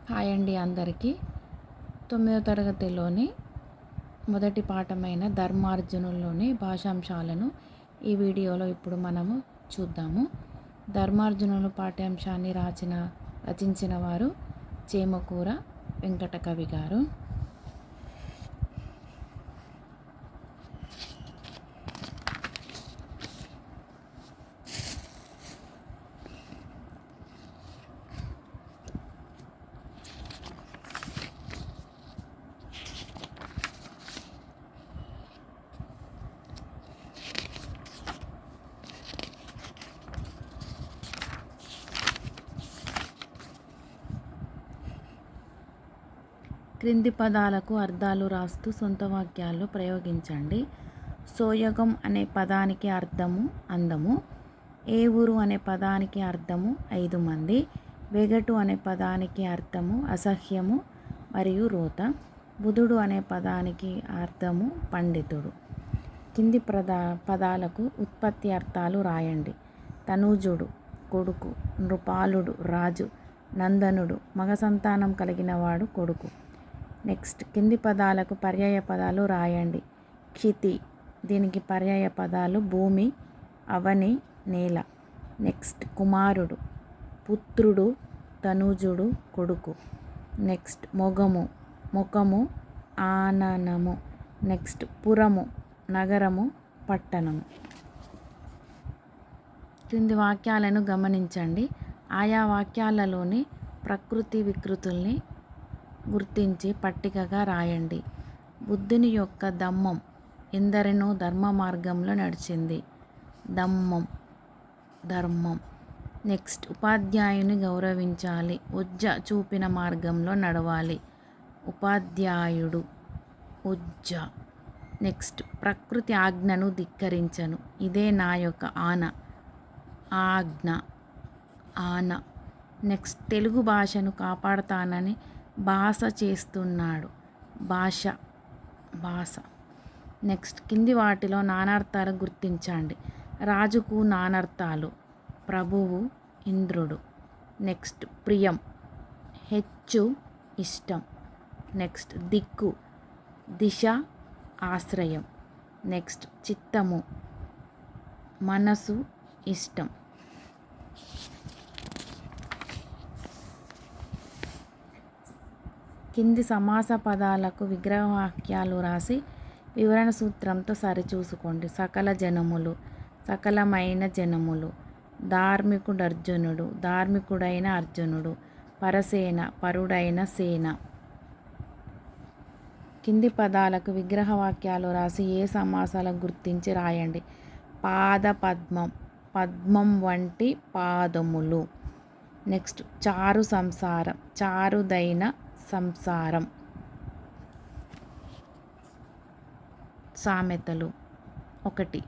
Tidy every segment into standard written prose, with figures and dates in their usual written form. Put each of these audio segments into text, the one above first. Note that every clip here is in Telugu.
హాయ్ అండి అందరికీ. 9వ తరగతిలోని మొదటి పాఠమైన ధర్మార్జునుల్లోని భాషాంశాలను ఈ వీడియోలో ఇప్పుడు మనము చూద్దాము. ధర్మార్జునులు పాఠ్యాంశాన్ని రచించిన వారు చేమకూర వెంకట కవి గారు. క్రింది పదాలకు అర్థాలు రాస్తూ సొంత వాక్యాలు ప్రయోగించండి. సోయగం అనే పదానికి అర్థము అందము. ఏ ఊరు అనే పదానికి అర్థము 5 మంది. వెగటు అనే పదానికి అర్థము అసహ్యము మరియు రోత. బుధుడు అనే పదానికి అర్థము పండితుడు. కింది పదాలకు ఉత్పత్తి అర్థాలు రాయండి. తనూజుడు కొడుకు, నృపాలుడు రాజు, నందనుడు మగ సంతానం కలిగినవాడు కొడుకు. నెక్స్ట్ కింది పదాలకు పర్యాయ పదాలు రాయండి. క్షితి, దీనికి పర్యాయ పదాలు భూమి, అవని, నేల. నెక్స్ట్ కుమారుడు, పుత్రుడు, తనూజుడు కొడుకు. నెక్స్ట్ మొగము, ముఖము, ఆననము. నెక్స్ట్ పురము, నగరము, పట్టణము. క్రింది వాక్యాలను గమనించండి. ఆయా వాక్యాలలోని ప్రకృతి వికృతుల్ని గుర్తించి పట్టికగా రాయండి. బుద్ధుని యొక్క దమ్మం ఎందరినో ధర్మ మార్గంలో నడిచింది. దమ్మం ధర్మం. నెక్స్ట్ ఉపాధ్యాయుని గౌరవించాలి, ఉజ్జ చూపిన మార్గంలో నడవాలి. ఉపాధ్యాయుడు ఉజ్జ. నెక్స్ట్ ప్రకృతి ఆజ్ఞను ధిక్కరించను, ఇదే నా యొక్క ఆజ్ఞ ఆన. నెక్స్ట్ తెలుగు భాషను కాపాడుతానని భాష చేస్తున్నాడు, భాష. నెక్స్ట్ కింది వాటిలో నానార్థాలు గుర్తించండి. రాజుకు నానార్థాలు: ప్రభువు, ఇంద్రుడు. నెక్స్ట్ ప్రియం, హెచ్చు, ఇష్టం. నెక్స్ట్ దిక్కు, దిశ, ఆశ్రయం. నెక్స్ట్ చిత్తము, మనసు, ఇష్టం. కింది సమాస పదాలకు విగ్రహవాక్యాలు రాసి వివరణ సూత్రంతో సరిచూసుకోండి. సకల జనములు, సకలమైన జనములు. ధార్మికుడర్జునుడు, ధార్మికుడైన అర్జునుడు. పరసేన, పరుడైన సేన. కింది పదాలకు విగ్రహవాక్యాలు రాసి ఏ సమాసాలకు గుర్తించి రాయండి. పాద పద్మం, పద్మం వంటి పాదములు. నెక్స్ట్ చారు సంసారం, చారుదైన సంసారం. సామెతలు: 1.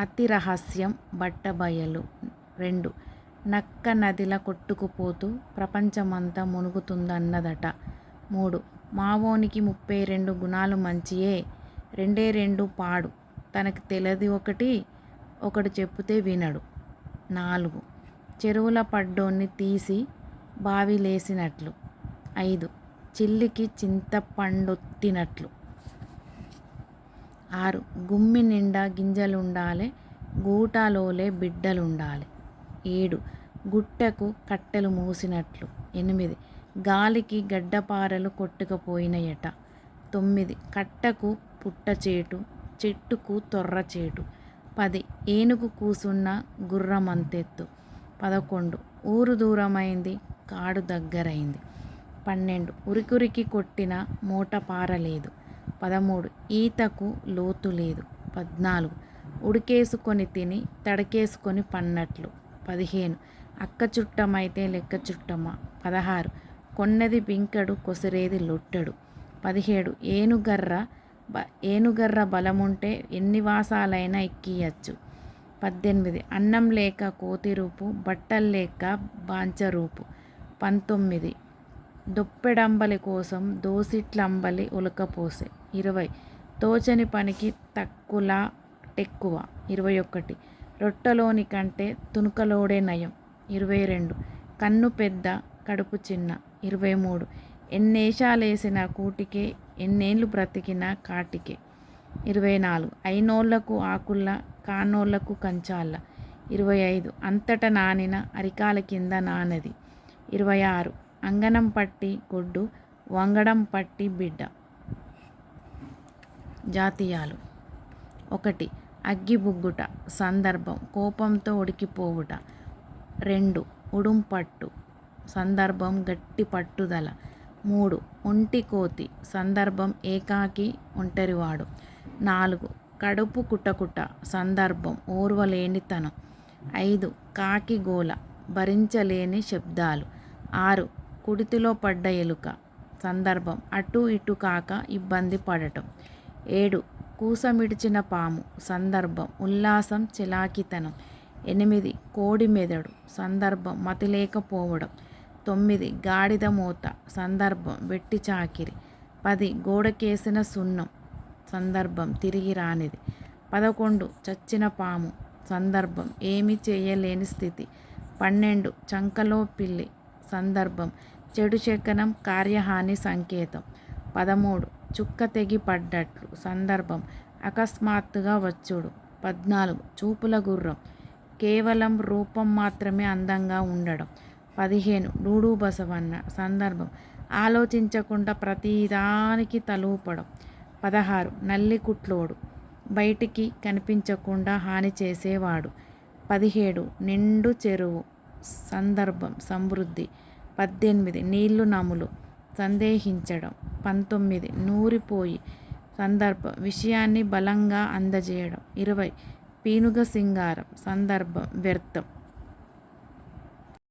అతి రహస్యం బట్టబయలు. 2. నక్క నదిలా కొట్టుకుపోతూ ప్రపంచమంతా మునుగుతుందన్నదట. 3. మావోనికి 32 గుణాలు మంచియే, 2 పాడు, తనకి తెలది ఒకడు చెప్పుతే వినడు. 4. చెరువుల పడ్డోన్ని తీసి బావిలేసినట్లు. 5. చిల్లికి చింతపండొత్తినట్లు. 6. గుమ్మి నిండా గింజలుండాలే, గూటలోలే బిడ్డలుండాలి. 7. గుట్టకు కట్టెలు మూసినట్లు. 8. గాలికి గడ్డపారలు కొట్టుకుపోయినయట. 9. కట్టకు పుట్టచేటు, చెట్టుకు తొర్రచేటు. 10. ఏనుగు కూసున్న గుర్రమంతెత్తు. 11. ఊరు దూరమైంది, కాడు దగ్గరైంది. 12. ఉరికురికి కొట్టిన మూట పారలేదు. 13. ఈతకు లోతు లేదు. 14. ఉడికేసుకొని తిని తడకేసుకొని పన్నట్లు. 15. అక్క చుట్టమైతే లెక్క చుట్టమా. 16. కొన్నది పింకడు, కొసిరేది లొట్టడు. 17. ఏనుగర్ర బలముంటే ఎన్ని వాసాలైనా ఎక్కియచ్చు. 18. అన్నం లేక కోతిరూపు, బట్టల్లేక బాంచరూపు. 19. దొప్పెడంబలి కోసం దోసిట్లంబలి ఉలకపోసే. 20. తోచని పనికి తక్కులా టెక్కువ. 21. రొట్టెలోని కంటే తునుకలోడే నయం. 22. కన్ను పెద్ద, కడుపు చిన్న. 23 ఎన్నేషాలేసిన కూటికే ఎన్నేళ్ళు బ్రతికినా కాటికే. 24 అయినోళ్లకు ఆకుల్ల కానోళ్లకు కంచాల. 25 అంతట నానిన అరికాల కింద నానది. 26 అంగనం పట్టి గొడ్డు వంగడం పట్టి బిడ్డ. జాతీయాలు. 1 అగ్గిబుగ్గుట సందర్భం కోపంతో ఉడికిపోవుట. 2 ఉడుంపట్టు సందర్భం గట్టి పట్టుదల. 3 ఒంటి కోతి సందర్భం ఏకాకి ఒంటరివాడు. 4 కడుపు కుటకుట సందర్భం ఓర్వలేనితనం. 5 కాకి గోల భరించలేని శబ్దాలు. 6 కుడితిలో పడ్డ ఎలుక సందర్భం అటు ఇటు కాక ఇబ్బంది పడటం. 7 కూసమిడిచిన పాము సందర్భం ఉల్లాసం చిలాకితనం. 8 కోడి మెదడు సందర్భం మతిలేకపోవడం. 9 గాడిద మోత సందర్భం వెట్టి చాకిరి. 10 గోడకేసిన సున్నం సందర్భం తిరిగి రానిది. 11 చచ్చిన పాము సందర్భం ఏమీ చేయలేని స్థితి. 12 చంకలో పిల్లి సందర్భం చెడు శకునం కార్యహాని సంకేతం. 13 చుక్క తెగి పడ్డట్లు సందర్భం అకస్మాత్తుగా వచ్చుడు. 14 చూపుల గుర్రం కేవలం రూపం మాత్రమే అందంగా ఉండడం. 15 డూడు బసవన్న సందర్భం ఆలోచించకుండా ప్రతిదానికి తలూపడం. 16 నల్లి కుట్లోడు బయటికి కనిపించకుండా హాని చేసేవాడు. 17 నిండు చెరువు సందర్భం సమృద్ధి. 18 నీళ్లు నములు సందేహించడం. 19 నూరిపోయి సందర్భం విషయాన్ని బలంగా అందజేయడం. 20 పీనుగ సింగారం సందర్భం వ్యర్థం.